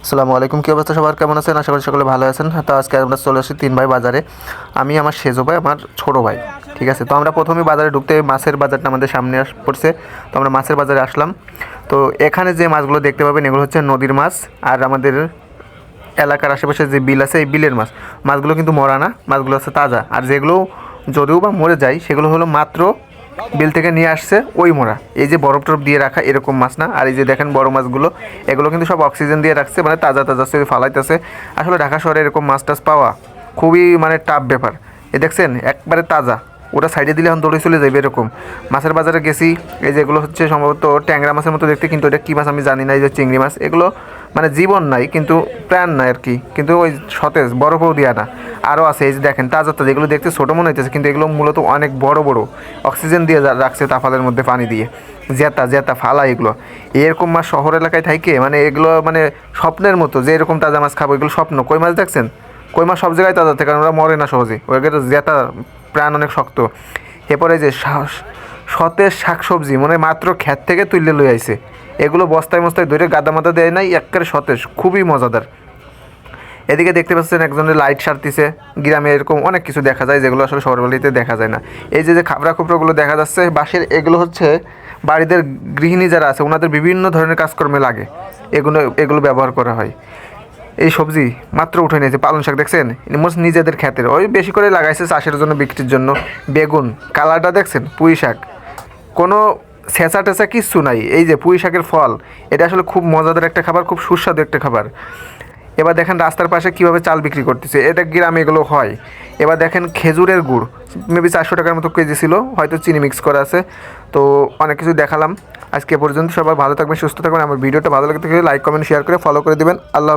আসসালামু আলাইকুম, কী অবস্থা সবার, কেমন আছেন? আশা করি সকলে ভালো আছেন। তো আজকে আমরা চলে আসি 3 ভাই বাজারে। আমি, আমার সেজো ভাই, আমার ছোটো ভাই। ঠিক আছে, তো আমরা প্রথমেই বাজারে ঢুকতে মাছের বাজারটা আমাদের সামনে পড়ছে। তো আমরা মাছের বাজারে আসলাম। তো এখানে যে মাছগুলো দেখতে পাবেন এগুলো হচ্ছে নদীর মাছ, আর আমাদের এলাকার আশেপাশে যে বিল আছে এই বিলের মাছ। মাছগুলো কিন্তু মরা না, মাছগুলো হচ্ছে তাজা। আর যেগুলো যদিও বা মরে যায় সেগুলো হলো মাত্র বিল থেকে নিয়ে আসছে ওই মোড়া। এই যে বরফ টরফ দিয়ে রাখা এরকম মাছ না। আর এই যে দেখেন বড় মাছগুলো, এগুলো কিন্তু সব অক্সিজেন দিয়ে রাখছে, মানে তাজা তাজা সে ফালাইতেছে। আসলে ঢাকা শহরে এরকম মাছ টাছ পাওয়া খুবই মানে টাফ ব্যাপার। এ দেখছেন একবারে তাজা, ওটা সাইডে দিলে এখন দৌড়ে চলে যাবে এরকম। মাছের বাজারে গেছি, এই যেগুলো হচ্ছে সম্ভবত ট্যাংরা মাছের মতো দেখতে, কিন্তু এটা কী মাছ আমি জানি না। এই যে চিংড়ি মাছ, এগুলো মানে জীবন নাই কিন্তু প্রাণ নাই আর কি, কিন্তু ওই সতেজ বরফও দেওয়া না। আরও আছে এই যে দেখেন তাজা তাজা, এগুলো দেখতে ছোটো মনে হইতেছে কিন্তু এগুলো মূলত অনেক বড় বড়, অক্সিজেন দিয়ে রাখছে তাফালের মধ্যে পানি দিয়ে, জেতা জেতা ফালা এগুলো। এরকম মাছ শহর এলাকায় থাকে মানে এগুলো মানে স্বপ্নের মতো যে এরকম তাজা মাছ খাবো, এগুলো স্বপ্ন। কই মাছ দেখছেন? কই মাছ সব জায়গায় তাজা থাকে, কারণ ওরা মরে না সহজে, ওদের জেতা প্রাণ অনেক শক্ত। এরপরে যে সতেজ শাকসবজি মানে মাত্র ক্ষেত থেকে তুললে লই আইছে, এগুলো বস্তায় মস্তায় ধরে গাদা মাদা দেয় নাই, একেবারে সতেজ, খুবই মজাদার। এদিকে দেখতে পাচ্ছেন একজনের লাইট সারতিছে। গ্রামে এরকম অনেক কিছু দেখা যায় যেগুলো আসলে শহরবাড়িতে দেখা যায় না। এই যে যে খাবরা খুবরাগুলো দেখা যাচ্ছে বাঁশের, এগুলো হচ্ছে বাড়িদের গৃহিণী যারা আছে ওনাদের বিভিন্ন ধরনের কাজকর্মে লাগে, এগুলো এগুলো ব্যবহার করা হয়। এই সবজি মাত্র উঠে নিয়েছে, পালং শাক দেখছেন মোস্ট নিজেদের ক্ষেতের, ওই বেশি করে লাগাইছে চাষের জন্য, বিক্রির জন্য। বেগুন কালারটা দেখছেন, পুঁই শাক, কোনো ছেঁচা টেঁচা কিচ্ছু নাই। এই যে পুঁই শাকের ফল, এটা আসলে খুব মজাদার একটা খাবার, খুব সুস্বাদু একটা খাবার। এবার দেখেন রাস্তার পাশে কীভাবে চাল বিক্রি করতেছে, এটা গ্রামে এগুলো হয়। এবার দেখেন খেজুরের গুড়, মেবি 400 টাকার মতো কেজি ছিল, হয়তো চিনি মিক্স করা আছে। তো অনেক কিছু দেখালাম। আজকে পর্যন্ত সবাই ভালো থাকবেন, সুস্থ থাকবেন। আমার ভিডিওটা ভালো লাগতে লাইক কমেন্ট শেয়ার করে ফলো করে দেবেন। আল্লাহ।